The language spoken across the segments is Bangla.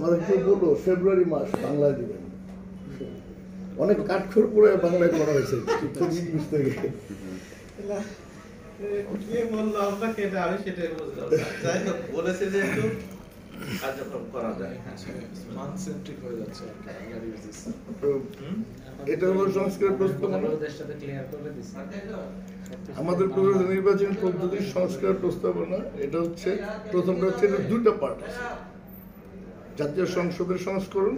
আমাদেরকে বললো ফেব্রুয়ারি মাস বাংলায় দিবেন, অনেক কাঠখড় পরে বাংলায় করা হয়েছে ইংলিশ থেকে। কে বললো আপনাকে এটা? আমি সেটাই বুঝলাম। যাই হোক, বলেছে যে একটু কার্যক্রম করা যায়। এটা হলো সংস্কার প্রস্তাবনা। আমাদের নির্বাচন পদ্ধতির সংস্কার প্রস্তাবনা। এটা হচ্ছে প্রথমটা হচ্ছে দুটো পার্ট আছে, জাতীয় সংসদের সংস্করণ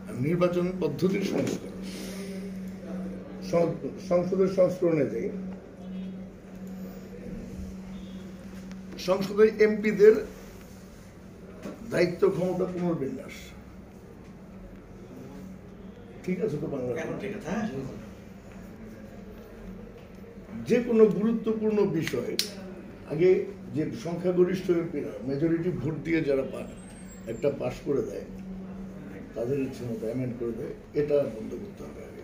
আর নির্বাচন পদ্ধতির সংস্করণ। সংসদের সংস্করণে যাই, সংসদে এমপিদের দায়িত্ব ক্ষমতা পুনর্বিন্যাস। ঠিক আছে তো বাংলা? ঠিক আছে। যে কোনো গুরুত্বপূর্ণ বিষয় আগে যে সংখ্যাগরিষ্ঠ এমপিরা মেজরিটি ভোট দিয়ে যারা পান একটা পাশ করে দেয়, তাদের ইচ্ছে মতো অ্যামেন্ড করে দেয়, এটা বন্ধ করতে হবে আগে।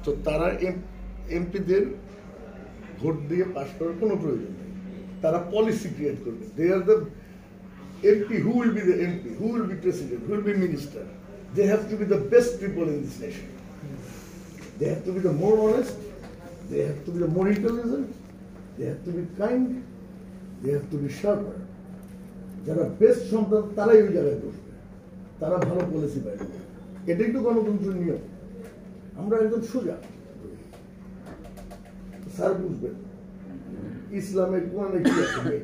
তো তারা এমপিদের ভোট দিয়ে পাশ করার কোনো প্রয়োজন নেই, তারা পলিসি ক্রিয়েট করবে। They are the MP, who will be the MP, who will be president, who will be minister. They have to be the best people in this nation. They have to be the more honest, they have to be the more intelligent, they have to be kind, they have to be sharper. যারা বেস্ট সন্তান তারাই ওই জায়গায় বসবে, তারা ভালো পলিসি পাইবে। এটাই তো গণতন্ত্রের নিয়ম। আমরা একদম সোজা। স্যার বুঝবেন ইসলামের কোরআনে কি আছে?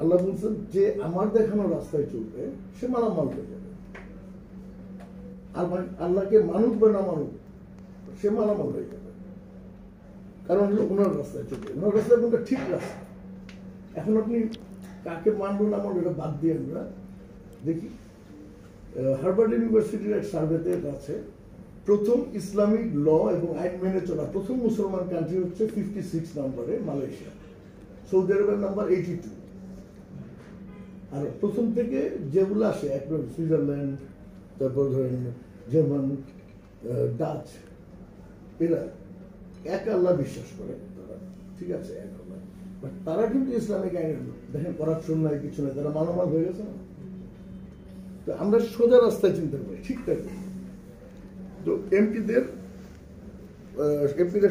আল্লাহ বলছেন যে আমার দেখানো রাস্তায় চলবে সে মালামাল হয়ে যাবে। আর আল্লাহকে মানুক বা না মানুক সে মালামাল হয়ে যাবে, কারণ হলো ওনার রাস্তায় চলবে। ওনার রাস্তায় কোনটা ঠিক রাস্তা। এখন আপনি কাকে মানবো না মানবো এটা বাদ দিয়ে আমরা দেখি, হার্ভার্ড ইউনিভার্সিটির এক সার্ভেতে আছে প্রথম ইসলামিক ল এবং আইন মেনে চলা প্রথম মুসলমান কান্ট্রি হচ্ছে 56 নম্বরে মালয়েশিয়া, সৌদি আরবের নাম্বার 82। আর প্রথম থেকে যেগুলো আসে একবার সুইজারল্যান্ড, তারপর ধরেন জার্মান, ডাচ, এরা এক আল্লাহ বিশ্বাস করে তারা, ঠিক আছে, এক আল্লাহ। বাট তারা কিন্তু ইসলামিক আইনের দেখেন করাপশন নাই, কিছু নাই, তারা মালামাল হয়ে গেছে না। তো আমরা সোজা রাস্তায় চিন্তা করি, ঠিকঠাক। তো এমপিদের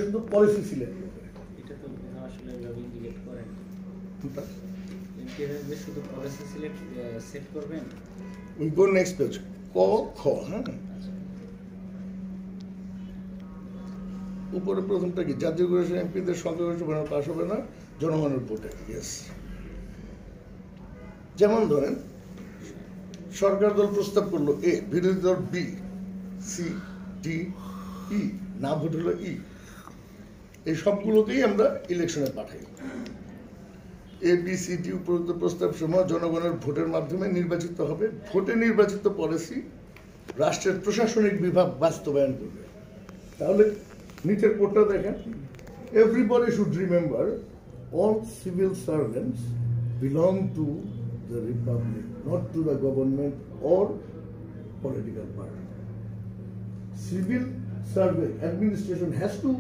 শুধু পলিসি সিলেক্ট করবে। এটা তো আসলে ইন্ডিকেট করেন এমপিরা শুধু পলিসি সেট করবেন। উই গো নেক্সট পেজ, ক খ। হ্যাঁ, উপরে প্রথমটা কি? জাতীয় কংগ্রেসের এমপিদের সংখ্যাগরিষ্ঠ ভোটে পাস হবে না, জনগণের ভোটে। ইয়েস। যেমন ধরেন সরকার দল প্রস্তাব করলো এ, বিরোধী দল বি, সি, ডি, ই, না ভোট হলো ই। এই সবগুলোকেই আমরা ইলেকশনে পাঠাই। এ, বি, সি, ডি উপরোক্ত প্রস্তাব সমূহ জনগণের ভোটের মাধ্যমে নির্বাচিত হবে। ভোটে নির্বাচিত পলিসি রাষ্ট্রের প্রশাসনিক বিভাগ বাস্তবায়ন করবে। তাহলে নিচের কোডটা দেখেন, everybody should remember all civil servants belong to the republic, not to the government or political party. Civil service administration has to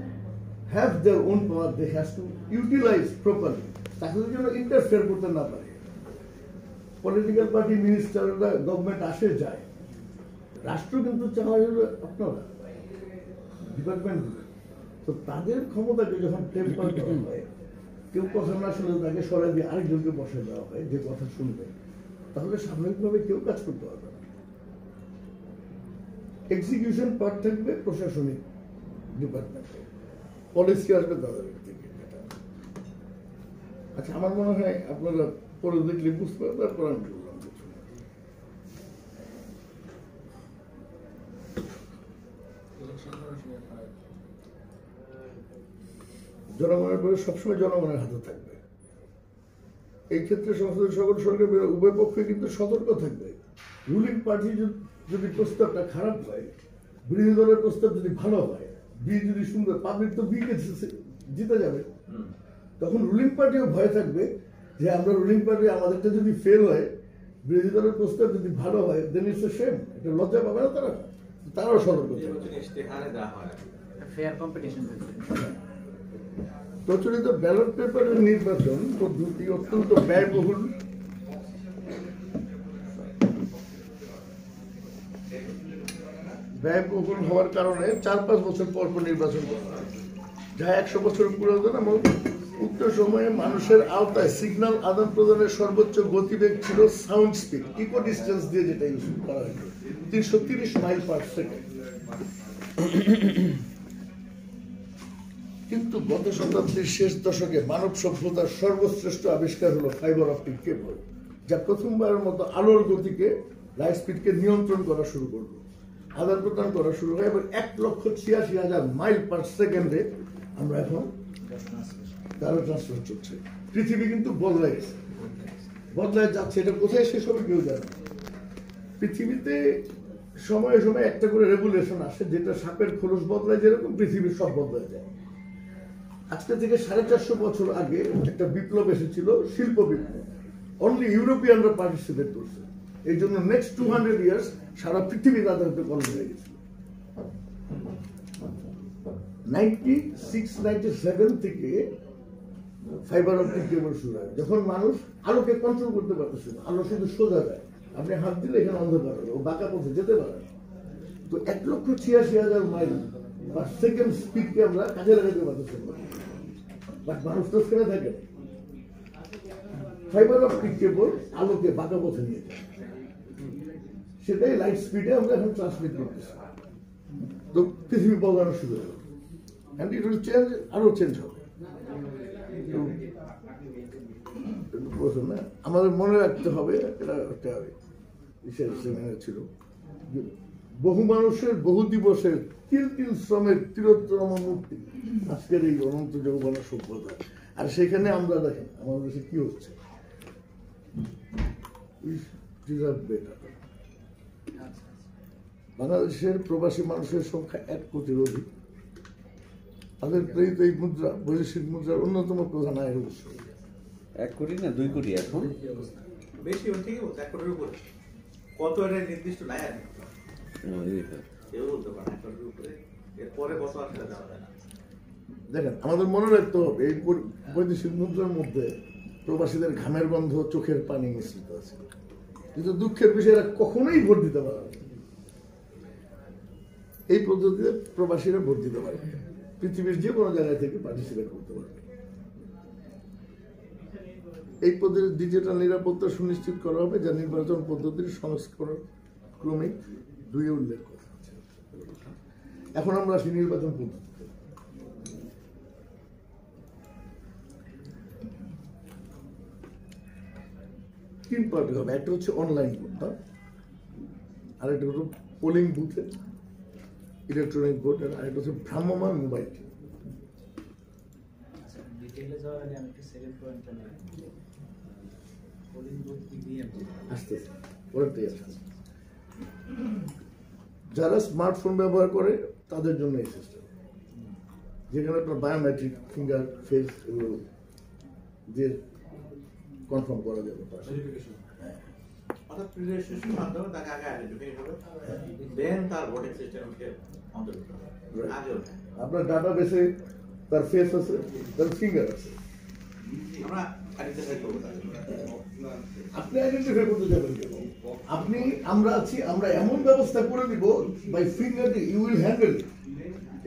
have their own power, they has to utilize properly. তাহলে যেন ইন্টারফেয়ার করতে না পারে। পলিটিক্যাল পার্টি, মিনিস্টাররা, গভর্নমেন্ট আসে যায়, রাষ্ট্র কিন্তু চালায় আপনারা ডিপার্টমেন্ট। তো তাদের ক্ষমতাকে যখন টেম্পার করা হয়, কেউ কথা না শুনে তাকে সরাই দিয়ে আরেকজনকে বসে দেওয়া হয় যে কথা শুনবে, তাহলে স্বাভাবিকভাবে কেউ কাজ করতে পারবে না। এক্সিকিউশন পার্ট থাকবে প্রশাসনিক ডিপার্টমেন্টে, পলিসি আসবে তাদের থেকে। আচ্ছা, আমার মনে হয় আপনারা পরে দেখলে বুঝতে পারবেন, তারপর আমি বললাম কিছু। জনগণের পরে সবসময় জনগণের হাতে থাকবে। এই ক্ষেত্রে সংসদের সকল সরকার উভয় পক্ষে কিন্তু সতর্ক থাকবে। রুলিং পার্টি যদি প্রস্তাবটা খারাপ হয়, বিরোধী দলের প্রস্তাব যদি ভালো হয়, বি যদি সুন্দর, পাবলিক তো বিকে জিতে যাবে। তখন রুলিং পার্টিও ভয় থাকবে যে আমরা রুলিং পার্টি, আমাদেরটা যদি ফেল হয়, বিরোধী দলের প্রস্তাব যদি ভালো হয়, দেন ইটস এ শেম। এটা লজ্জা পাবে না তারা, তারাও সতর্ক থাকবে। প্রচলিত ব্যালট পেপারের নির্বাচন পদ্ধতি অত্যন্ত ব্যয়বহুল, ব্যয়বহুল হওয়ার কারণে 4-5 বছর পর পর নির্বাচন করা হয়, যা 100 বছর পুরাতন এবং উক্ত সময়ে মানুষের আওতায় সিগন্যাল আদান প্রদানের সর্বোচ্চ গতিবেগ ছিল সাউন্ড স্পিড, ইকো ডিস্টেন্স দিয়ে যেটা ইউজ করা হয়েছিল 330 মাইল পার সেকেন্ড। কিন্তু গত শতাব্দীর শেষ দশকে মানব সভ্যতার সর্বশ্রেষ্ঠ আবিষ্কার হলো ফাইবার অপটিক কেবল, যা প্রথমবারের মতো আলোর গতিকে, লাইট স্পিডকে নিয়ন্ত্রণ করা শুরু করলো, আদান প্রদান করা শুরু হয় এবং 1,86,000 মাইল পার সেকেন্ডে আমরা এখন তারা ট্রান্সফার চলছে। পৃথিবী কিন্তু বদলায় গেছে, বদলায় যাচ্ছে, এটা কোথায় শেষ হবে কেউ জানে না। পৃথিবীতে সময়ে সময়ে একটা করে রেগুলেশন আসে, যেটা সাপের খোলস বদলায় যেরকম পৃথিবীর সব বদলায় যায়। আজকে থেকে 450 বছর আগে একটা বিপ্লব এসেছিল, শিল্প বিপ্লব, অনলি ইউরোপিয়ানরা পার্টিসিপেট করছে। এই জন্য নেক্সট 200 ইয়ার্স সারা পৃথিবী তাদের হাতে কলম হয়ে গেছিল। 96-97 থেকে ফাইবার অপটিক কেবল শুরু হয়, যখন মানুষ আলোকে কন্ট্রোল করতে পারতেছে না, আলো শুধু সোজা যায়, আপনি হাত দিলে এখানে অন্ধকার হবে, ও বাঁকা পথে যেতে পারে না। তো 1,86,000 মাইল পার সেকেন্ড স্পিডকে আমরা কাজে লাগাতে পারতেছি, বাট মানুষ তো ফেলে থাকে। ফাইবার অপটিক কেবল আলোকে বাঁকা পথে নিয়ে যায়, সেটাই লাইট স্পিডে আমরা এখন ট্রান্সমিট করতেছি। তো পৃথিবী বদলানো শুরু হলো, অ্যান্ড ইট উইল চেঞ্জ, আরো চেঞ্জ হবে। আমাদের মনে রাখতে হবে, এটা একটা বিশেষ সেমিনার ছিল, বহু মানুষের বহু দিবসের তিল শ্রমের তিরোত্তম মুক্তি আজকের এই অনন্ত যৌবন সভ্যতা। আর সেখানে আমরা দেখেন আমাদের দেশে কি হচ্ছে, বাংলাদেশের প্রবাসী মানুষের সংখ্যা 1 কোটির অধিক। তাদের প্রেরিত এই মুদ্রা বৈদেশিক মুদ্রার অন্যতম প্রধান আয়ের উৎস। 1 কোটি না 2 কোটি এখন বেশি ঠিকই বলছে, 1 কোটির উপরে। কত এটা নির্দিষ্ট নাই আর কেউ বলতে পারে 1 কোটির উপরে, এরপরে কত আসলে যাওয়া যায় না। দেখেন আমাদের মনে রাখতে হবে, এই বৈদেশিক মুদ্রার মধ্যে প্রবাসীদের ঘামের গন্ধ, চোখের পানি মিশ্রিত আছে। কিন্তু দুঃখের বিষয়, এরা কখনোই ভোট দিতে পারে না। এই পদ্ধতিতে প্রবাসীরা ভোট দিতে পারে, পৃথিবীর যে কোনো জায়গায় থেকে পার্টিসিপেট করতে পারে। এই পদ্ধতির ডিজিটাল নিরাপত্তা সুনিশ্চিত করা হবে, যা নির্বাচন পদ্ধতির সংস্করণ ক্রমিক 2 উল্লেখ করা হচ্ছে। এখন আমরা আসি নির্বাচন পদ্ধতিতে। 3 পার্টি হবে, একটা হচ্ছে অনলাইন ভোট, আরেকটা হলো পোলিং বুথে ইলেকট্রনিক ভোট, আর আরেকটা হচ্ছে ভ্রাম্যমাণ মোবাইল। ডিটেইলে যাওয়ার আগে আমি একটু সেকেন্ড পয়েন্টটা নিয়ে পোলিং বুথ ইভিএম আসতে ওটাই আছে। যারা স্মার্টফোন ব্যবহার করে তাদের জন্য এই সিস্টেম, যেখানে আপনার বায়োমেট্রিক, ফিঙ্গার, ফেস এগুলো দিয়ে কনফার্ম করা যাবে। অর্থাৎ প্রিরেজিস্ট্রেশনের মাধ্যমে তাকে আগে আইডেন্টিফাই হবে, দেন তার ভোটিং সিস্টেমকে অন্তর্ভুক্ত হবে। আগে ওঠে আপনার ডাটাবেসে তার ফেস আছে, তার ফিঙ্গার আছে, আমরা আইডেন্টিফাই করবো তাকে। আপনি আইডেন্টিফাই করতে যাবেন কেন? আপনি, আমরা আছি, আমরা এমন ব্যবস্থা করে দিব, by finger you will handle.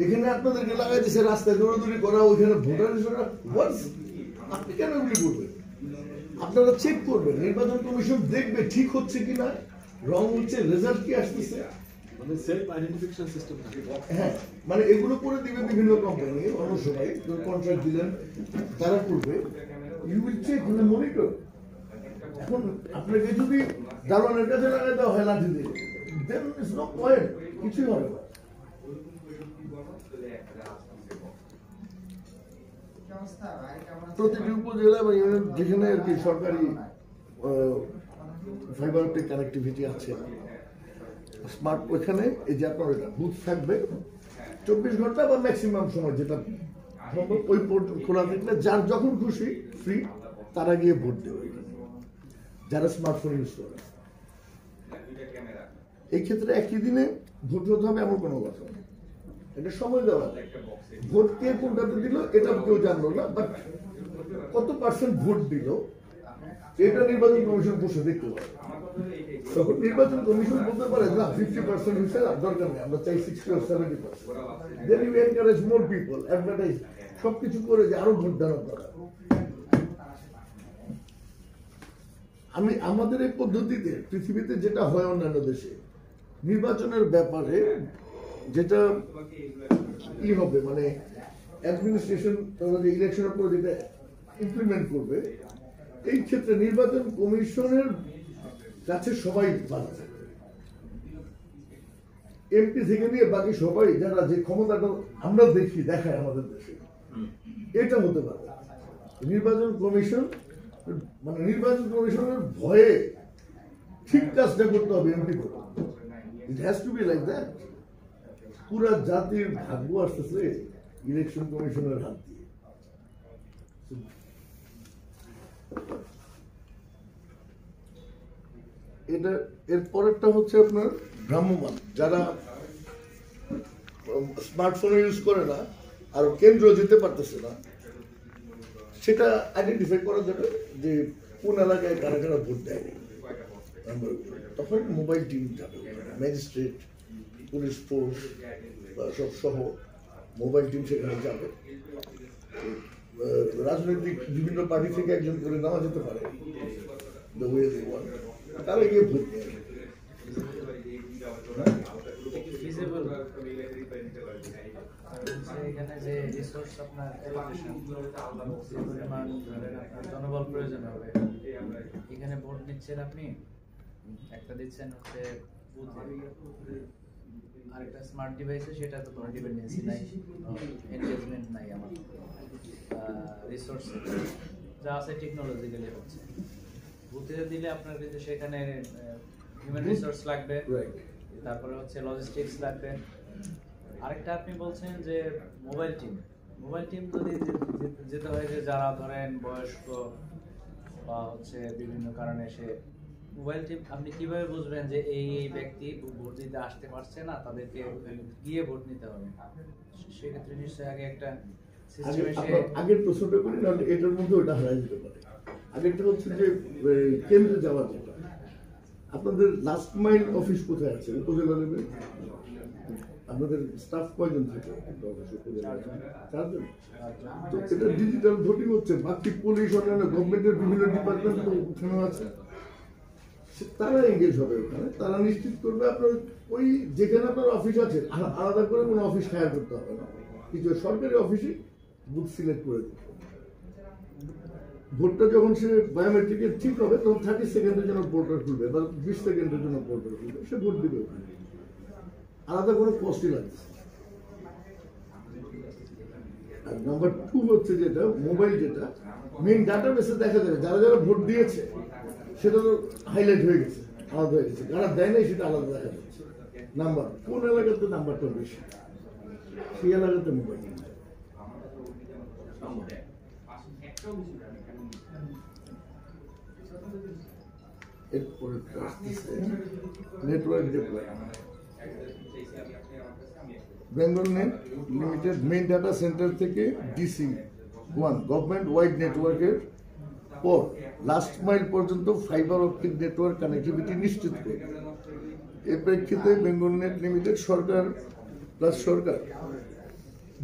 এখানে আপনাদেরকে লাগাই দিচ্ছে রাস্তায় দৌড়াদৌড়ি করা, ওইখানে ভোটার আপনি কেন এগুলি করবেন? আপনারা চেক করবেন, নির্বাচন কমিশন দেখবে ঠিক হচ্ছে কিনা, রং হচ্ছে, রেজাল্ট কি আসতেছে। মানে সেলফ আইডেন্টিফিকেশন সিস্টেম থাকে। হ্যাঁ, মানে এগুলো করে দিবে বিভিন্ন কোম্পানি, অন্য সবাই কন্ট্রাক্ট দিলেন তারা করবে, ইউ উইল চেক, মানে মনিটর। এখন আপনাকে যদি দালানের কাছে লাগাই দেওয়া হয় লাঠি দিয়ে, দেন ইটস নো পয়েন্ট, কিছুই হবে না। প্রতিটি উপজেলা বা ইউনিয়ন যেখানে আর কি সরকারি ফাইবার অপটিক কানেক্টিভিটি আছে, স্মার্ট, ওইখানে এই যে আপনার এটা বুথ থাকবে 24 ঘন্টা বা ম্যাক্সিমাম সময়, যেটা ওই পোর্ট খোলা থাকলে যার যখন খুশি ফ্রি তারা গিয়ে ভোট দেবে, যারা স্মার্টফোন ইউজ করে। এই ক্ষেত্রে একই দিনে ভোট হতে হবে এমন কোনো কথা নেই, এটা সময় দেওয়া। ভোট কে কোনটাতে দিল এটা কেউ জানলো না, বাট কত % ভোট দিল এটা নির্বাচন কমিশন বসে দেখতে পারে। তখন নির্বাচন কমিশন বলতে পারে না 50% হয়েছে আর দরকার নেই, আমরা চাই 60 or 70%। Then you encourage more people, advertise সবকিছু করে যে আরো ভোট দেওয়ার দরকার। আমাদের এই পদ্ধতিতে পৃথিবীতে যেটা হয় অন্যান্য দেশে, নির্বাচনের ব্যাপারে যেটা কি হবে মানে অ্যাডমিনিস্ট্রেশন ইলেকশনের পর যেটা ইমপ্লিমেন্ট করবে, এই ক্ষেত্রে নির্বাচন কমিশনের কাছে সবাই বাধা থাকবে। এমপি থেকে নিয়ে বাকি সবাই যারা যে ক্ষমতাটা আমরা দেখায় আমাদের দেশে, এটা হতে পারে নির্বাচন কমিশন মানে নির্বাচন কমিশনের ভয়ে ঠিক কাজটা করতে হবে এমপি করে। It has to be like that. পুরা জাতির ভাগ্য আসতেছে ইলেকশন কমিশনের হাত দিয়ে। এটা এর পরেরটা হচ্ছে আপনার ভ্রাম্যমাণ, যারা স্মার্টফোন ইউজ করে না আর কেন্দ্র যেতে পারতেছে না, সেটা আইডেন্টিফাই করা যাবে যে কোন এলাকায় কারা কারা ভোট দেয়নি। তখন মোবাইল টিম যাবে, ম্যাজিস্ট্রেট, পুলিশ ফোর্স সব সহ মোবাইল টিম সেখানে যাবে। রাজনৈতিক বিভিন্ন পার্টি থেকে একজন করে নেওয়া যেতে পারে, তারা গিয়ে ভোট নেয়। এখানে যে রিসোর্স আপনার allocation, যে পরিমাণ ধরেন আপনার জনবল প্রয়োজন হবে, এখানে ভোট নিচ্ছেন আপনি, একটা দিচ্ছেন হচ্ছে বুথে, আরেকটা স্মার্ট ডিভাইসে, সেটা তো কোনো ডিপেন্ডেন্সি নাই, এনগেজমেন্ট নাই আমার রিসোর্স যা আছে টেকনোলজিক্যালি হচ্ছে। বুথে দিলে আপনার কিন্তু সেখানে হিউম্যান রিসোর্স লাগবে, তারপরে হচ্ছে লজিস্টিক্স লাগবে। আরেকটা আপনি বলছেন যে মোবাইল টিম যদি যেতে হয় যে যারা ধরেন বয়স্ক বা হচ্ছে বিভিন্ন কারণে সে মোবাইল টিম, আপনি কিভাবে বুঝবেন যে এই ব্যক্তি ভোট দিতে আসতে পারছে না, তাদেরকে গিয়ে ভোট নিতে হবে? সেক্ষেত্রে নিশ্চয়ই আগে একটা সিস্টেম এসে আগের প্রশ্নটা করি, নাহলে এটার মধ্যে ওটা হারাই যেতে পারে। আগেরটা হচ্ছে যে কেন্দ্রে যাওয়ার যেটা, আপনাদের লাস্ট মাইল অফিস কোথায় আছে? উপজেলা লেভেল আপনাদের স্টাফ কয়জন থাকে? চারজন। তো এটা ডিজিটাল ভোটিং হচ্ছে, বাকি পুলিশ অন্যান্য গভর্নমেন্টের বিভিন্ন ডিপার্টমেন্ট ওখানে আছে, তারা এঙ্গেজ হবে ওখানে। তারা নিশ্চিত করবে আপনার ওই যেখানে আপনার অফিস আছে আলাদা করে কোনো অফিস হায়ার করতে হবে না, কিছু সরকারি অফিসে বুথ সিলেক্ট করে দিতে। ভোটটা যখন সে বায়োমেট্রিকে ঠিক হবে তখন 30 সেকেন্ডের জন্য পোর্টাল খুলবে বা 20 সেকেন্ডের জন্য পোর্টাল খুলবে, সে ভোট দিবে ওখানে, আলাদা কোনো কস্টই লাগছে। আর নাম্বার 2 হচ্ছে যেটা মোবাইল, যেটা মেইন ডাটাবেসে দেখা যাবে যারা যারা ভোট দিয়েছে সেটা তো হাইলাইট হয়ে গেছে, আলাদা হয়ে গেছে, যারা দেয় নাই সেটা আলাদা দেখা যাচ্ছে। নাম্বার কোন এলাকাতে নাম্বারটা বেশি, সেই এলাকাতে মোবাইল। এরপরে network development, Bengal net limited main data centre থেকে DC1 গভর্নমেন্ট ওয়াইড নেটওয়ার্কের পর লাস্ট মাইল পর্যন্ত ফাইবার অপটিক নেটওয়ার্ক কানেক্টিভিটি নিশ্চিত করে। এর প্রেক্ষিতে বেঙ্গল নেট লিমিটেড সরকার প্লাস সরকার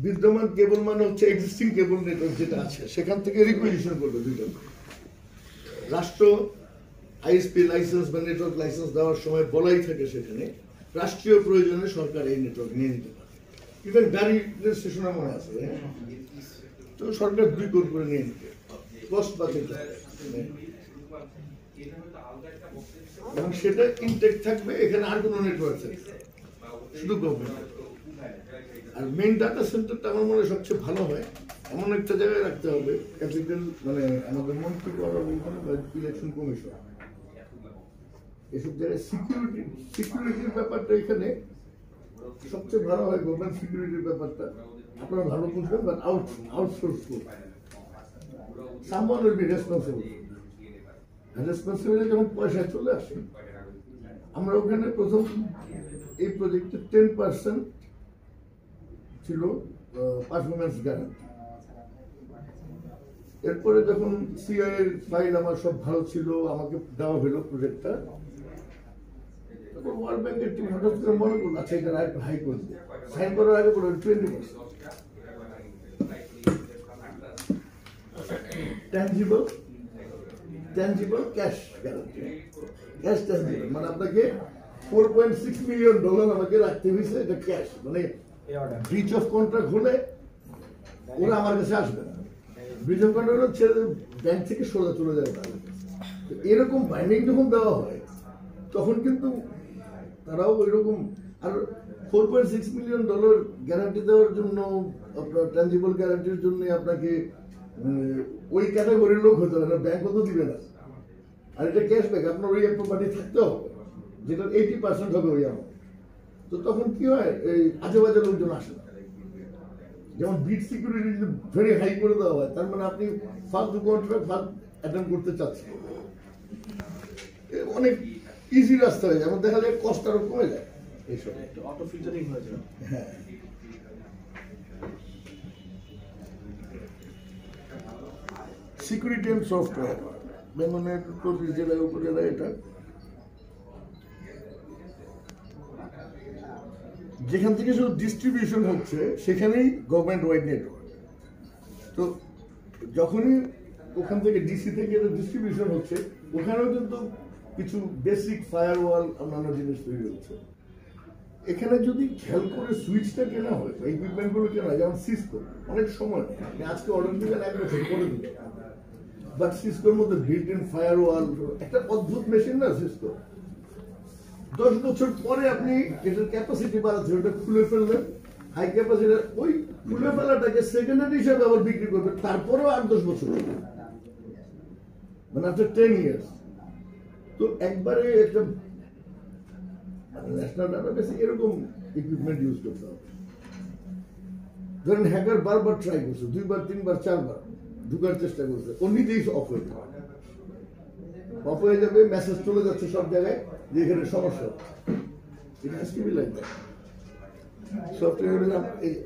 বিদ্যমান কেবল মানে হচ্ছে এক্সিস্টিং কেবল নেটওয়ার্ক যেটা আছে সেখান থেকে রিকুইজিশন করবে দুইটা। রাষ্ট্র আইএসপি লাইসেন্স বা নেটওয়ার্ক লাইসেন্স দেওয়ার সময় বলাই থাকে সেখানে রাষ্ট্রীয় প্রয়োজনে সরকার এই নেটওয়ার্ক নিয়ে নিতে পারে। ইভেন গাড়ি রেজিস্ট্রেশনের মনে আছে, তো সরকার 2 কোট করে নিয়ে নিতে কস্ট বাঁচাতে এবং সেটা ইনটেক থাকবে, এখানে আর কোনো নেটওয়ার্ক থাকবে শুধু গভর্নমেন্ট। আর মেইন ডাটা সেন্টারটা আমার মনে হয় সবচেয়ে ভালো হয় এমন একটা জায়গায় রাখতে হবে, ক্যাপিটাল মানে আমাদের মন্ত্রী ইলেকশন কমিশন, এসব জায়গায় সিকিউরিটির ব্যাপারটা এখানে সবচেয়ে ভালো হয়। গভর্নমেন্ট সিকিউরিটির ব্যাপারটা আপনারা ভালো বুঝবেন, বাট আউটসোর্স করবেন। Someone will be responsible. Responsibility যখন পয়সা চলে আসে, আমরা ওখানে প্রথম এই প্রজেক্টে 10% ছিল পারফরমেন্স গ্যারান্টি। এরপরে যখন সিআই এর ফাইল আমার সব ভালো ছিল, আমাকে দেওয়া হলো প্রজেক্টটা, তখন ওয়ার্ল্ড ব্যাংকের টিম হঠাৎ করে মনে করলো আচ্ছা এটা একটু হাই করে দিই, সাইন করার আগে বলে 20%। Tangible cash guarantee, cash tangible মানে আপনাকে $4.6 মিলিয়ন আমাকে রাখতে হয়েছে, এটা ক্যাশ, মানে ব্রিচ অফ কন্ট্রাক্ট হলে ওরা আমার কাছে আসবে না, ব্রিচ অফ কন্ট্রাক্ট হলে ছেড়ে ব্যাংক থেকে সোজা চলে যাবে তাদের কাছে। তো এরকম বাইন্ডিং যখন দেওয়া হয় তখন কিন্তু তারাও ওইরকম, আর $4.6 মিলিয়ন গ্যারান্টি দেওয়ার জন্য আপনার ট্যানজিবল গ্যারান্টির জন্য আপনাকে ওই ক্যাটাগরির লোক হতে হবে না, ব্যাংক তো দিবে না। আর এটা ক্যাশব্যাক, আপনার ওই প্রপার্টি থাকতে হবে যেটার 80% হবে ওই আমার। তো তখন কি হয়, এই আজে বাজে লোকজন আসে না। যেমন বিট সিকিউরিটি যদি ভেরি হাই করে দেওয়া হয় তার মানে আপনি ফালতু কন্ট্রাক্ট অ্যাটেন্ড করতে চাচ্ছেন, অনেক ইজি রাস্তা হয়ে যায়, আমার দেখা যায় কষ্ট আরো কমে যায় এইসব। একটু অটো ফিল্টারিং হয়ে যাবে। হ্যাঁ, সিকিউরিটি অ্যান্ড সফটওয়্যার বেঙ্গলের 24 জেলায় উপজেলায় এটা, যেখান থেকে শুধু ডিস্ট্রিবিউশন হচ্ছে সেখানেই গভর্নমেন্ট ওয়াইড নেটওয়ার্ক। তো যখনই ওখান থেকে ডিসি থেকে ডিস্ট্রিবিউশন হচ্ছে ওখানেও কিন্তু কিছু বেসিক ফায়ারওয়াল অন্যান্য জিনিস তৈরি হচ্ছে। এখানে যদি খেয়াল করে সুইচটা কেনা হয়, ইকুইপমেন্ট গুলো কেনা হয়, যেমন সিসকো অনেক সময় আপনি আজকে অর্ডার দিলেন 1 বছর করে দিলেন, বাট সিসকোর মধ্যে বিল্ট ইন ফায়ারওয়াল একটা অদ্ভুত মেশিন না সিসকো, 10 বছর পরে আপনি এটার ক্যাপাসিটি বাড়াচ্ছে, ওটা খুলে ফেললেন হাই ক্যাপাসিটি, ওই খুলে ফেলাটাকে সেকেন্ডারি হিসাবে আবার বিক্রি করবে, তারপরেও 8-10 বছর মানে আফটার 10 ইয়ার্স। তো একবারে একটা ন্যাশনাল ডাটাবেসে এরকম ইকুইপমেন্ট ইউজ করতে হবে। ধরেন হ্যাকার বারবার ট্রাই করছে, 2বার 3বার 4বার ঢুকার চেষ্টা করছে, ও নিজেই অফ হয়ে যাবে, অফ হয়ে যাবে, মেসেজ চলে যাচ্ছে সব জায়গায় যে এখানে সমস্যা হচ্ছে। It has to be like that. Software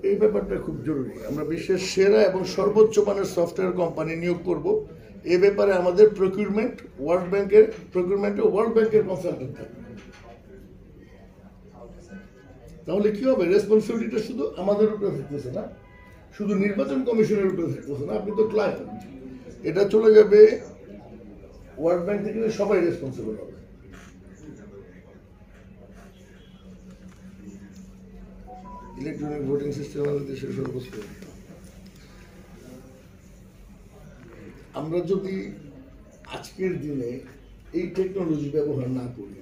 এই ব্যাপারটা খুব জরুরি। আমরা বিশ্বের সেরা এবং সর্বোচ্চ মানের সফটওয়্যার কোম্পানি নিয়োগ করব, এ ব্যাপারে আমাদের প্রকিউরমেন্ট ওয়ার্ল্ড ব্যাংকের কনসালটেন্ট থাকবে। তাহলে কি হবে, রেসপন্সিবিলিটিটা শুধু আমাদের উপরে থাকতেছে না, শুধু নির্বাচন কমিশনের উপরে থাকতেছে না, আপনি তো ক্লায়েন্ট, এটা চলে যাবে ওয়ার্ল্ড ব্যাংক থেকে, সবাই রেসপন্সিবল হবে। ইলেকট্রনিক ভোটিং সিস্টেম আমাদের দেশের সর্বোচ্চ। আমরা যদি আজকের দিনে এই টেকনোলজি ব্যবহার না করি,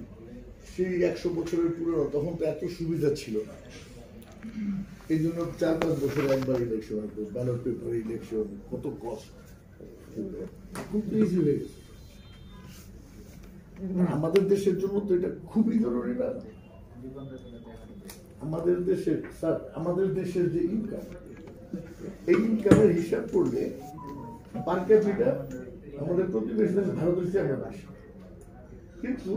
সেই 100 বছরের পুরনো, তখন তো এত সুবিধা ছিল না। এই জন্য 4-5 বছর একবার ইলেকশন হতো, ব্যালট পেপার ইলেকশন, কত কষ্ট। এখন তো ইজি হয়ে গেছে। আমাদের দেশের জন্য তো এটা খুবই জরুরি না। আমাদের দেশের স্যার, আমাদের দেশের যে ইনকাম, এই ইনকামের হিসাব করলে পার ক্যাপিটা আমাদের প্রতিবেশী দেশ ভারতের চেয়ে আমরা বেশি, কিন্তু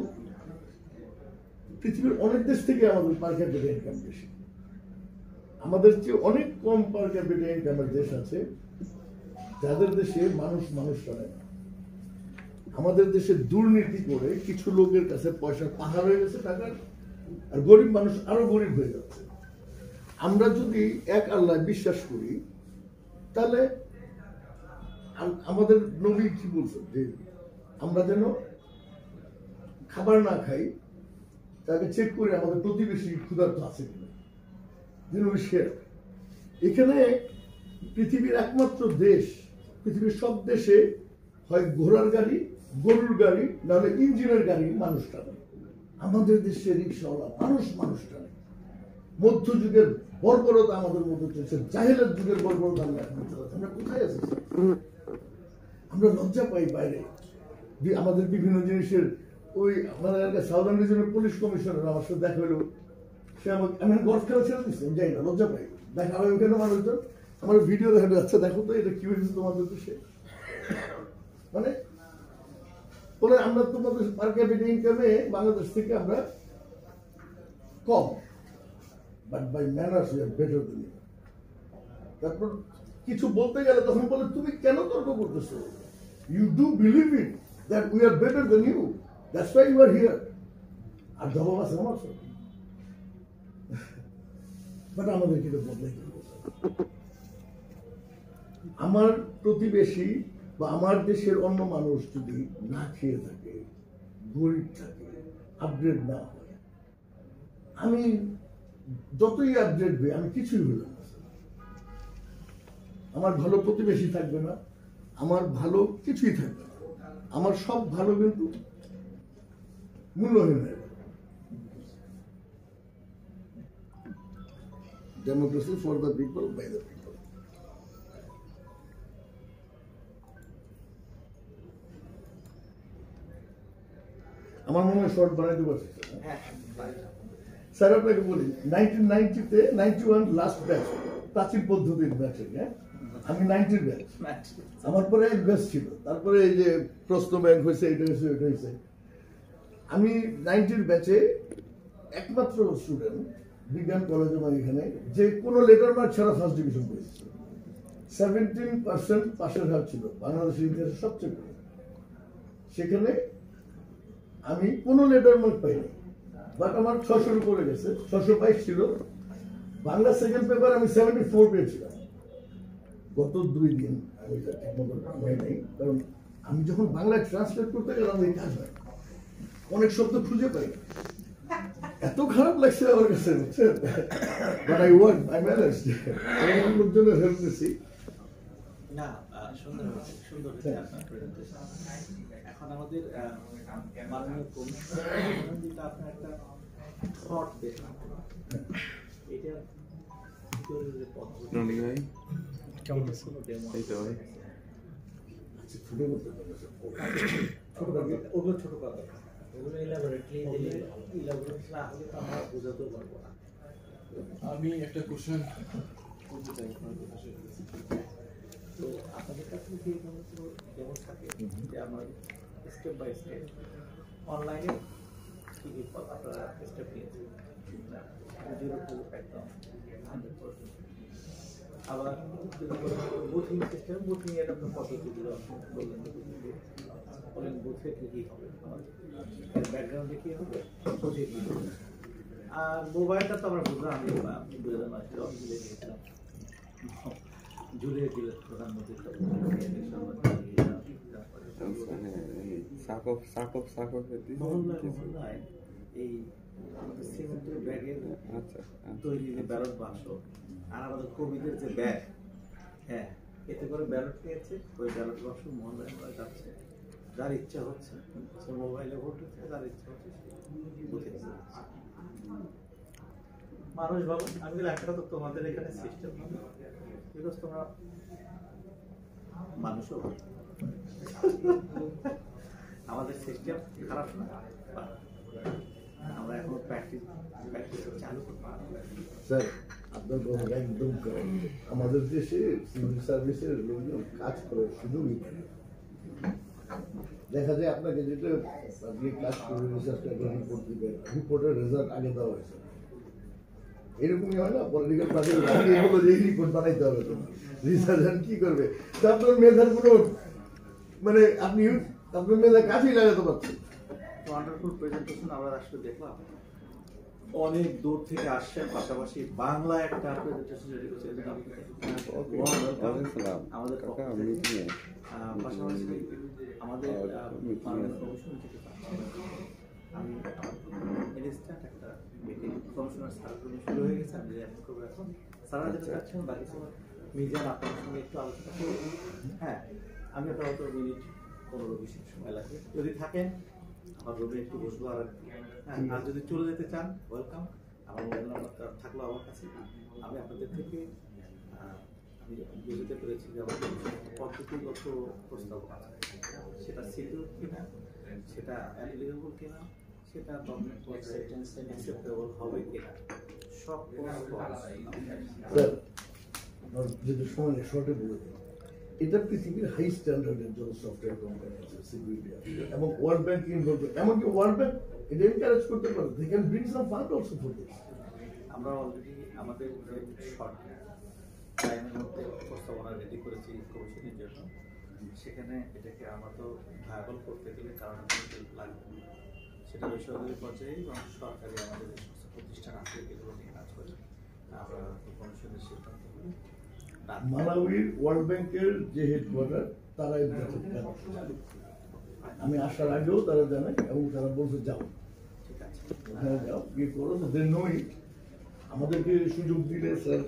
পৃথিবীর অনেক দেশ থেকে আমাদের পার ক্যাপিটা ইনকাম বেশি। আমাদের চেয়ে অনেক কম পার ক্যাপিটা ইনকামের দেশ আছে যাদের দেশে মানুষ চলে না। আমাদের দেশে দুর্নীতি করে কিছু লোকের কাছে পয়সা পাহাড় হয়ে গেছে টাকার, আর গরিব মানুষ আরো গরিব হয়ে যাচ্ছে। আমরা যদি এক আল্লাহ বিশ্বাস করি তাহলে আমাদের নবী কি বলছেন যে আমরা যেন খাবার না খাই, তাকে চেক করে আমাদের প্রতিবেশী ক্ষুধার্ত আছে কিনা, যেন শেয়ার। এখানে পৃথিবীর একমাত্র দেশ, পৃথিবীর সব দেশে হয় ঘোড়ার গাড়ি, গরুর গাড়ি, নাহলে ইঞ্জিনের গাড়ি মানুষ টানে। আমাদের দেশে রিক্সাওয়ালা মানুষ টানে। মধ্যযুগের বর্বরতা আমাদের মধ্যে চলছে, জাহেলের যুগের বর্বরতা আমরা এখন চালাচ্ছি। আমরা কোথায় আছি? আমরা লজ্জা পাই বাইরে আমাদের বিভিন্ন জিনিসের। ওই আমাদের এলাকায় সাউদার্ন রিজনের পুলিশ কমিশনার আমার সাথে দেখা হলো, সে আমাকে, আমি গল্ফ খেলা ছেড়ে দিচ্ছি, আমি যাই না, লজ্জা পাই। দেখা হয় ওখানে মানুষজন, আমার ভিডিও দেখা যাচ্ছে, দেখো তো এটা কি হয়েছে তোমাদের দেশে। মানে বলে আমরা তোমাদের পার ক্যাপিটা ইনকামে বাংলাদেশ থেকে আমরা কম, but by manners we are better than you. তারপর কিছু বলতে গেলে তখন বলে তুমি কেন তর্ক করতেছো? You do believe it that we are better than you, that's why you are here. আর জবাব আছে আমার সব, বাট আমাদের কিন্তু বদলাই করবো। আমার প্রতিবেশী বা আমার দেশের অন্য মানুষ যদি না খেয়ে থাকে, গরিব থাকে, আপগ্রেড না হয়, আমি যতই আপগ্রেড হই আমি কিছুই হইলাম না। আমার ভালো প্রতিবেশী থাকবে না, আমার ভালো কিছুই থাকবে না, আমার সব ভালো কিন্তু মূল্যহীন হয়ে যাবে। Democracy for the people by the people. আমার মনে হয় শর্ট বানাইতে পারছি স্যার। আপনাকে বলি 1990-তে 91 লাস্ট ব্যাচ, প্রাচীন পদ্ধতির ব্যাচে, হ্যাঁ আমি 90-র ব্যাচ। আমার পরে এক ব্যাচ ছিল, তারপরে এই যে প্রশ্ন ব্যাংক হয়েছে, এটা হয়েছে, ওইটা হয়েছে। আমি 90-র ব্যাচে একমাত্র স্টুডেন্ট বিজ্ঞান কলেজে আমার এখানে যে কোনো লেটার মার্ক ছাড়া ফার্স্ট ডিভিশন পেয়েছে। 17% পাশের হার ছিল বাংলাদেশের ইতিহাসে সবচেয়ে কম। সেখানে আমি কোনো লেটার মার্ক পাইনি, বাট আমার 600-র উপরে গেছে, 622 ছিল। বাংলা সেকেন্ড পেপার আমি 74 পেয়েছিলাম। গত 2 দিন আমি ঠিক মতো হয় নাই, কারণ আমি যখন বাংলায় ট্রান্সলেট করতে গেলাম এই কাজ হয়, অনেক শব্দ খুঁজে পাই, এত খারাপ লাগছে আমার কাছে, বুঝছেন? But I work, I manage. আমি লোকজনের হেল্প নিচ্ছি। না, সুন্দর হয়েছে, সুন্দর হয়েছে আপনার প্রেজেন্টেশন। এখন আমাদের মাননীয় কমিশনার যেটা আপনার একটা থট দেখলাম, এটা ভিতরের যে পদ্ধতি ভাই কেমন আছে? কোনো ডেমো এই তো ভাই আচ্ছা, ছোট করতে পারবে স্যার। ছোট কথা, ওগুলো ছোট কথা, ওগুলো ইলাবোরেটলি দিলে ইলাবোরেট না হলে তো আমরা বোঝাতেও পারবো না। আমি একটা কোশ্চেন করতে চাই আপনার কথা শেয়ার করছি। তো আপনাদের কাছে কি কোনো ডেমো থাকে যে আমার স্টেপ বাই স্টেপ অনলাইনে কি কি আপনারা স্টেপ নিয়েছেন, জিরো টু একদম 100%। আবার বুথিং সিস্টেম, বুথিং এর আপনার পদ্ধতিগুলো বললেন, বলেন বুথে কি কি হবে, এর ব্যাকগ্রাউন্ডে কি হবে, বুথে কি হবে। আর মোবাইলটা তো আমরা বুঝলাম, আমি 2009 অফিসে গিয়েছিলাম, ঝুলিয়ে দিলেন প্রধানমন্ত্রী। মহল্লায় এই আমাদের সিমেন্টের ব্যাগের তৈরি যে ব্যালট বাক্স আর আমাদের কবিদের যে ব্যাগ, হ্যাঁ এতে করে ব্যালট পেয়েছে, ওই ব্যালট বাক্স মহল্লায় যাচ্ছে, যার ইচ্ছা হচ্ছে সে মোবাইলে ভোট দিচ্ছে, যার ইচ্ছা হচ্ছে সে বুথে দিচ্ছে। মানুষ ভালো, আমি বলি একটা তো তোমাদের এখানে সিস্টেম বিকজ তোমরা মানুষও ভালো। আমাদের সিস্টেম খারাপ না, আমরা এখন প্র্যাকটিস চালু করতে পারবো। স্যার আপনার কথা একদম correct। আমাদের দেশে সিভিল সার্ভিসের লোকজন কাজ করার সুযোগই পায় না। দেখা যায় আপনাকে যেটা আপনি কাজ করে রিসার্চ করে রিপোর্ট দিবেন, রিপোর্টের রেজাল্ট আগে দেওয়া হয়েছে, এরকমই হয় না? পলিটিক্যাল পার্টি আগে হলো যে রিপোর্ট বানাইতে হবে, তো রিসার্চ কি করবে? তো আপনার মেধার কোনো মানে আপনি আপনার মেধা কাজেই লাগাতে পারছেন। ওয়ান্ডারফুল প্রেজেন্টেশন আমরা আসলে দেখলাম, অনেক দূর থেকে আসছেন, পাশাপাশি বাংলা একটা প্রেজেন্টেশন রেডি করছে, আমাদের পাশাপাশি আমাদের কমিশন থেকে আমি ইনস্ট্যান্ট একটা মিটিং কমিশনার স্যার শুরু হয়ে গেছে, আমি অ্যাটেন্ড করবো এখন। স্যারা যেটা চাচ্ছেন বাকি সময় মিজান আপনার সঙ্গে একটু আলোচনা করবো। হ্যাঁ, আমি একটা হয়তো মিনিট 15-20 সময় লাগবে, যদি থাকেন আমার রুমে একটু বসবো। আর হ্যাঁ, আর যদি চলে যেতে চান ওয়েলকাম, আমার মোবাইল নাম্বারটা থাকলো আমার কাছে। আমি আপনাদের থেকে আমি বুঝতে পেরেছি যে আমাদের পদ্ধতিগত প্রস্তাবনা আছে, সেটা সিকিউর কিনা, সেটা অ্যাপ্লিকেবল কিনা, সেটা অ্যাকসেপ্টেবল হবে কিনা, সব স্যার আপনার যদি সময় শর্টে বলে দেন, এটা পৃথিবীর হাই স্ট্যান্ডার্ডের জন্য সফটওয়্যার কোম্পানি আছে, সিকিউরিটি আছে, এবং ওয়ার্ল্ড ব্যাংক ইনভলভ, এমনকি ওয়ার্ল্ড ব্যাংক এটা এনকারেজ করতে পারে, they can bring some fund also for this. আমরা অলরেডি আমাদের শর্ট টাইমের মধ্যে প্রস্তাবনা রেডি করেছি কমিশনের জন্য। সেখানে এটাকে আমরা তো ভায়াবল করতে গেলে কারণ লাগবে, সেটা বেসরকারি পর্যায়ে এবং সরকারি আমাদের যে সমস্ত প্রতিষ্ঠান আছে এগুলো নিয়ে কাজ করে আমরা কমিশনের সিদ্ধান্ত করি। মালাউইর ওয়ার্ল্ড ব্যাংকের যে হেডকোয়ার্টার তারা এই ব্যাপারে জানে। আমি আসার আগেও তারা জানে এবং তারা বলছে যাও ঠিক আছে। ওখানে যাও গিয়ে করো দে নো ইট। আমাদেরকে সুযোগ দিলে স্যার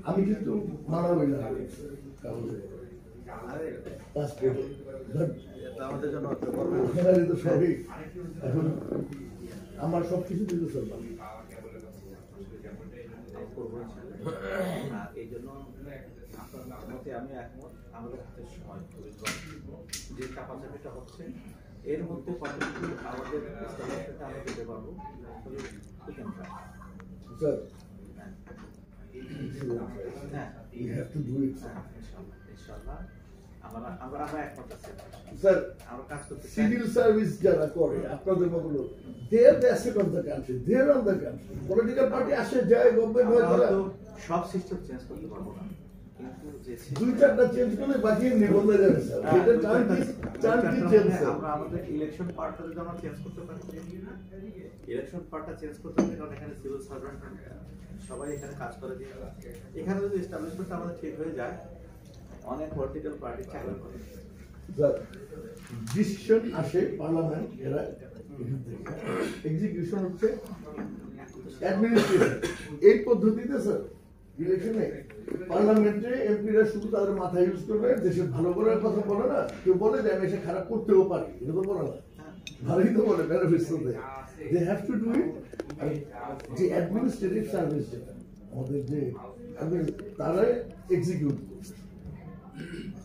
আমি কিন্তু মালাউই না কাগজে আরে পাসপোর্ট এটা আমাদের জন্য একটা গর্বের বিষয়। ওখানে তো সবই এখন আমার সব কিছু দিতে স্যার করবো ইনশাআল্লাহ। আর এই জন্য আপনার মতে আমি একমত, আমাদের হাতে সময় খুবই কম। যে চাপাচাপিটা হচ্ছে এর মধ্যে কতটুকু আমাদের establishment-টা আমরা দিতে পারবো we can try. স্যার হ্যাঁ we have to do it হ্যাঁ, ইনশাআল্লাহ ইনশাআল্লাহ আমরা একমত আছি। স্যার আমরা কাজ করতে চাই। সিভিল সার্ভিস যারা করে আপনাদের মতো লোক they are the asset of the country they are on the country political party আসে যায় গভর্নমেন্ট হয় আমরা তারা তো সব সিস্টেম চেঞ্জ করতে পারবো না, কিন্তু যে দুই চারটা চেঞ্জ করলে বাকি নিবন্ধ যাবে স্যার এটা চান কি চেঞ্জ স্যার আমরা আমাদের ইলেকশন পার্টটা যদি আমরা চেঞ্জ করতে পারি, ইলেকশন পার্টটা চেঞ্জ করতে পারি, কারণ এখানে সিভিল সার্ভেন্ট সবাই এখানে কাজ করে দিয়ে এখানে যদি এস্টাবলিশমেন্টটা আমাদের ঠিক হয়ে যায় অনেক পলিটিক্যাল পার্টি চাকরি করে। স্যার ডিসিশন আসে পার্লামেন্ট এরা এখান থেকে এক্সিকিউশন হচ্ছে অ্যাডমিনিস্ট্রেশন। এই পদ্ধতিতে স্যার ইলেকশনে পার্লামেন্টে এমপিরা শুধু তাদের মাথা ইউজ করবে, দেশের ভালো করার কথা বলে না। কেউ বলে যে আমি এসে খারাপ করতেও পারি, এটা তো বলে না, ভালোই তো বলে বেনিফিটস তো দেয়। They have to do it. যে অ্যাডমিনিস্ট্রেটিভ সার্ভিস যেটা আমাদের যে তারা এক্সিকিউট করছে,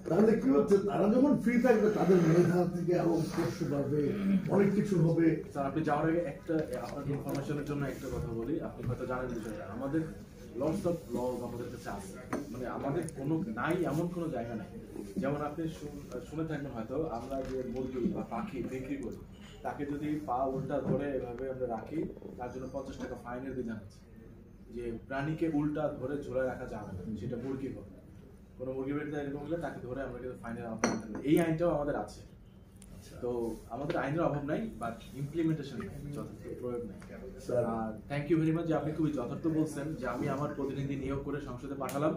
তাহলে কি হচ্ছে তারা যখন ফ্রি থাকবে তাদের মেধা থেকে আরো উৎকর্ষ পাবে, অনেক কিছু হবে। স্যার আপনি যাওয়ার আগে একটা আপনার ইনফরমেশনের জন্য একটা কথা বলি, আপনি হয়তো জানেন বিষয়টা, আমাদের লটস অফ লজ আমাদের কাছে আছে, মানে আমাদের কোনো নাই এমন কোনো জায়গা নাই। যেমন আপনি শুনে থাকবেন হয়তো আমরা যে মুরগি বা পাখি বিক্রি করি তাকে যদি পা উল্টা ধরে এভাবে আমরা রাখি তার জন্য 50 টাকা ফাইনের বিধান আছে। যে প্রাণীকে উল্টা ধরে ঝুলে রাখা যাবে না, সেটা মুরগি হোক, কোনো মুরগি বেড়ে এরকম হলে তাকে ধরে আমরা কিন্তু ফাইনের আওতায় আনতে পারি। এই আইনটাও আমাদের আছে। তো আমাদের আইনের অভাব নাই, বাট ইমপ্লিমেন্টেশন নাই, যথার্থ প্রয়োগ নাই। আর থ্যাংক ইউ ভেরি মাচ যে আপনি খুবই যথার্থ বলছেন যে আমি আমার প্রতিনিধি নিয়োগ করে সংসদে পাঠালাম,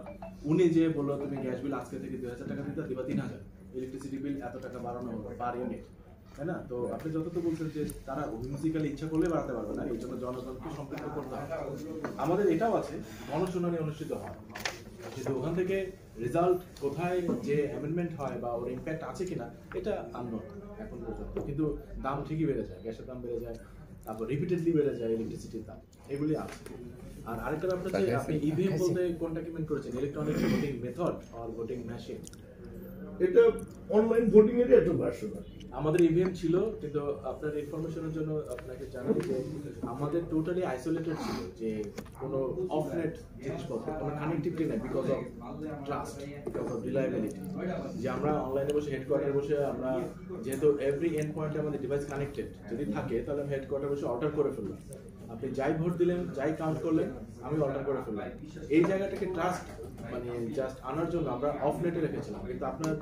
উনি যে বললো তুমি গ্যাস বিল আজকে থেকে 2000 টাকা দিতে দিবা 3000, ইলেকট্রিসিটি বিল এত টাকা বাড়ানো হলো পার ইউনিট, তাই না? তো আপনি যথার্থ বলছেন যে তারা অভিমুখিক্যালি ইচ্ছা করলে বাড়াতে পারবে না, এই জন্য জনগণকে সম্পৃক্ত করতে হবে। আমাদের এটাও আছে, গণশুনানি অনুষ্ঠিত হয়, কিন্তু ওখান থেকে রেজাল্ট কোথায় যে অ্যামেন্ডমেন্ট হয় বা ওর ইম্প্যাক্ট আছে কিনা এটা আননোন এখন পর্যন্ত। কিন্তু দাম ঠিকই বেড়ে যায়, গ্যাসের দাম বেড়ে যায়, তারপর রিপিটেডলি বেড়ে যায় ইলেকট্রিসিটির দাম, এগুলি আছে। আর আরেকটা ব্যাপার হচ্ছে আপনি ইভিএম বলতে কোনটা কি মিন করেছেন, ইলেকট্রনিক ভোটিং মেথড আর ভোটিং মেশিন? এটা অনলাইন ভোটিং এর একটা ভার্সন। আমাদের ইভিএম ছিল, কিন্তু আপনার ইনফরমেশনের জন্য আপনাকে জানাই যে আমাদের টোটালি আইসোলেটেড ছিল, যে কোনো অফনেট জিনিসপত্র, কোনো কানেক্টিভিটি নেই, because of trust, because of reliability. যে আমরা অনলাইনে বসে হেডকোয়ার্টারে বসে আমরা যেহেতু এভরি এন্ড পয়েন্টে আমাদের ডিভাইস কানেক্টেড যদি থাকে, তাহলে আমি হেডকোয়ার্টারে বসে অর্ডার করে ফেললাম, আপনি যাই ভোট দিলেন যাই কাউন্ট করলেন আমি অর্ডার করে ফেললাম। এই জায়গাটাকে ট্রাস্ট মানে জাস্ট আনার জন্য আমরা অফ নেটে রেখেছিলাম, কিন্তু আপনার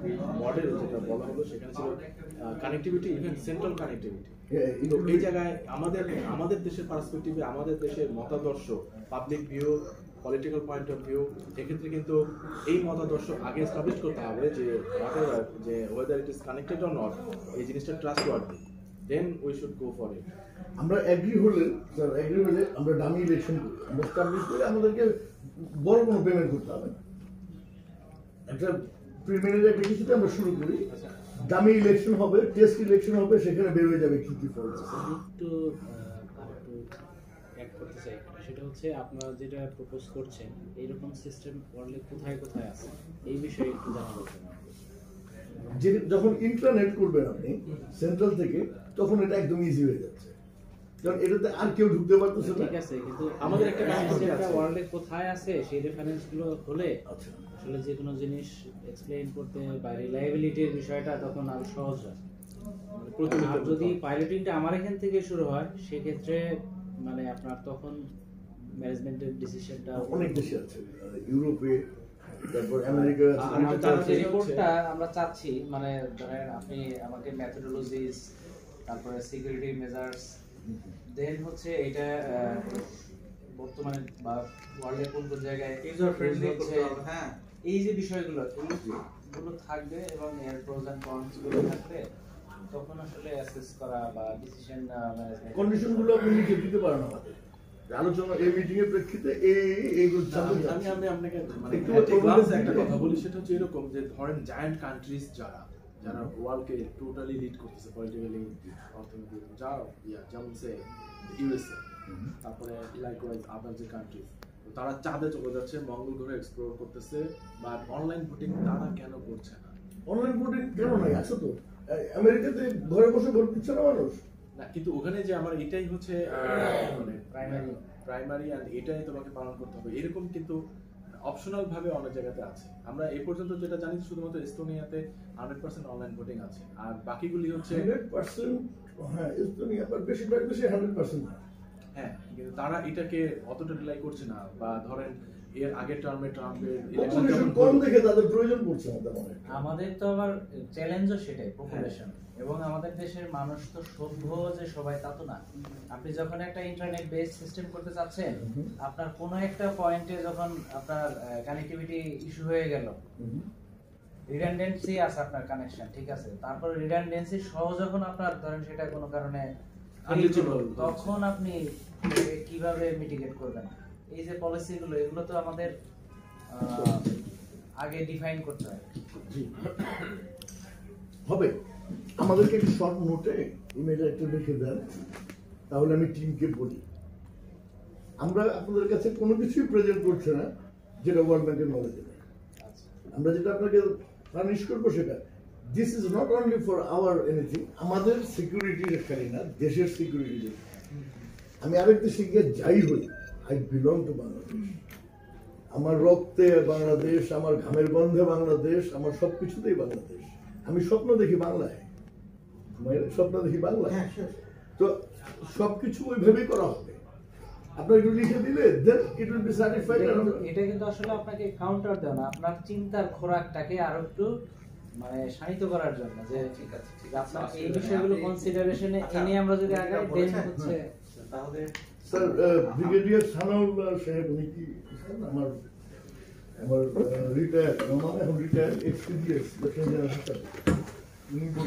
মডেল যেটা বলা হলো সেখানে ছিল কানেক্টিভিটি, ইভেন সেন্ট্রাল কানেক্টিভিটি। তো এই জায়গায় আমাদের দেশের পার্সপেক্টিভে, আমাদের দেশের মতাদর্শ, public view, political point of view, এক্ষেত্রে কিন্তু এই মতাদর্শ আগে এস্টাবলিশ করতে হবে যে যে whether it is connected or not, এই জিনিসটা trustworthy, then we should go for it. আমরা এগ্রি হলে স্যার এগ্রি হলে আমরা ডামি ইলেকশন করি, আমরা এস্টাবলিশ করে আমাদেরকে বড় কোনো পেমেন্ট করতে হবে না। একটা প্রিলিমিনারি একটা কিছুতে আমরা শুরু করি, ডামি ইলেকশন হবে, টেস্ট ইলেকশন হবে, সেখানে বের হয়ে যাবে কি কি ফল। একটু অ্যাড করতে চাই, সেটা হচ্ছে আপনারা যেটা প্রপোজ করছেন এইরকম সিস্টেম ওয়ার্ল্ডে কোথায় কোথায় আছে এই বিষয়ে একটু জানা দরকার। যে যখন ইন্টারনেট করবেন আপনি সেন্ট্রাল থেকে, তখন এটা একদম ইজি হয়ে যাচ্ছে, কারণ এটাতে আর কেউ ঢুকতে পারতেছে না। ঠিক আছে, কিন্তু আমাদের একটা ওয়ার্ল্ডে কোথায় আছে সেই রেফারেন্স গুলো হলে আচ্ছা আসলে যে কোনো জিনিস এক্সপ্লেইন করতে বা রিলায়েবিলিটির বিষয়টা তখন আরো সহজ হয়। আর যদি পাইলটিংটা আমার এখান থেকে শুরু হয় সেক্ষেত্রে মানে আপনার তখন ম্যানেজমেন্টের ডিসিশনটা অনেক দেশে আছে, ইউরোপে, তারপর আমেরিকা যে রিপোর্টটা আমরা চাচ্ছি, মানে ধরেন আপনি আমাকে মেথোডোলজিস, তারপরে সিকিউরিটি মেজার্স, দেন হচ্ছে এটা বর্তমানে বা ওয়ার্ল্ডে কোন কোন জায়গায় ইউজার ফ্রেন্ডলি use হচ্ছে, করতে হবে, হ্যাঁ। এই যে বিষয়গুলো এইগুলো থাকবে এবং এর প্রোজ এন্ড কনস গুলো থাকবে, তখন আসলে অ্যাসেস করা বা ডিসিশন ম্যানেজমেন্ট কন্ডিশন গুলো আপনি লিখে দিতে পারেন আমাদের যে আলোচনা এই মিটিং এর প্রেক্ষিতে এইগুলো আমি আপনাকে মানে একটু at a glance overview একটা দিতে কথা বলি, সেটা হচ্ছে এরকম যে ধরেন জায়ান্ট কান্ট্রিজ যারা ওয়ার্ল্ডকে টোটালি লিড করতেছে পলিটিক্যালি, অর্থনৈতিক, যেমন সে ইউএসএ, তারপরে লাইকওয়াইজ আদার যে কান্ট্রিজ, তারা চাঁদে চলে যাচ্ছে, মঙ্গল গ্রহে এক্সপ্লোর করতেছে, বাট অনলাইন ভোটিং তারা কেন করছে না? অনলাইন ভোটিং কেন নাই? আছে তো, আমেরিকাতে ঘরে বসে ভোট দিচ্ছে না মানুষ। না, কিন্তু ওখানে যে আমার এটাই হচ্ছে মানে প্রাইমারি অ্যান্ড এটাই তোমাকে পালন করতে হবে, এরকম কিন্তু অপশনাল ভাবে অনেক জায়গাতে আছে। আমরা এই পর্যন্ত যেটা জানি শুধুমাত্র এস্তোনিয়াতে 100% অনলাইন ভোটিং আছে, আর বাকিগুলি হচ্ছে 100%, হ্যাঁ, এস্তোনিয়া, আবার বেশিরভাগ দেশে 100% না। হ্যাঁ, কিন্তু তারা এটাকে অতটা রিলাই করছে না, বা ধরেন এর আগের টার্মে ট্রাম্পের পপুলেশন কম দেখে তাদের প্রয়োজন পড়ছে না তেমন একটা। আমাদের তো আবার চ্যালেঞ্জও সেটাই, পপুলেশন। এবং আমাদের দেশের মানুষ তো সভ্য যে সবাই তা তো না। আপনি যখন একটা ইন্টারনেট বেস সিস্টেম করতে চাচ্ছেন, আপনার কোনো একটা পয়েন্টে যখন আপনার কানেক্টিভিটি ইস্যু হয়ে গেল, রিডান্ডেন্সি আছে আপনার কানেকশন, ঠিক আছে, তারপর রিডান্ডেন্সি সহ যখন আপনার ধরেন সেটা কোনো কারণে Unreachable তখন আপনি কিভাবে মিটিগেট করবেন? এই যে পলিসিগুলো, এগুলো তো আমাদের আগে ডিফাইন করতে হয়। জি, হবে। আমাদেরকে একটু শর্ট নোটে ইমেইলে একটু লিখে দেন, তাহলে আমি টিমকে বলি। আমরা আপনাদের কাছে কোনো কিছুই প্রেজেন্ট করছি না যেটা ওয়ার্ল্ড ব্যাংকের নলেজে নেই। আমরা যেটা আপনাকে ফার্নিশ করবো সেটা this is not only for our anything, আমাদের সিকিউরিটির খালি না, দেশের সিকিউরিটি। আমি আরেক দেশে গিয়ে যাই হই, আই বিলং টু বাংলাদেশ। আমার রক্তে বাংলাদেশ, আমার ঘামের গন্ধে বাংলাদেশ, আমার সবকিছুতেই বাংলাদেশ। আমি স্বপ্ন দেখি বাংলায়, স্বপ্ন দেখি বাংলায়। তো সবকিছু ওইভাবেই করা হবে। আপনার একটু লিখে দিলে দেন ইট উইল বি স্যাটিসফাইড। এটা কিন্তু আসলে আপনাকে কাউন্টার দেয় না, আপনার চিন্তার খোরাকটাকে আরো একটু মানে শানিত করার জন্য, যে ঠিক আছে, ঠিক আছে। আপনার এই বিষয়গুলো কনসিডারেশনে এনে আমরা যদি আগাই, দেন হচ্ছে তাহলে স্যার ব্রিগেডিয়ার সানাউল্লাহ সাহেব, উনি কি আমার রিটায়ার, এখন রিটায়ার এক্সপিরিয়েন্স লেফটেন্যান্ট জেনারেল, উনি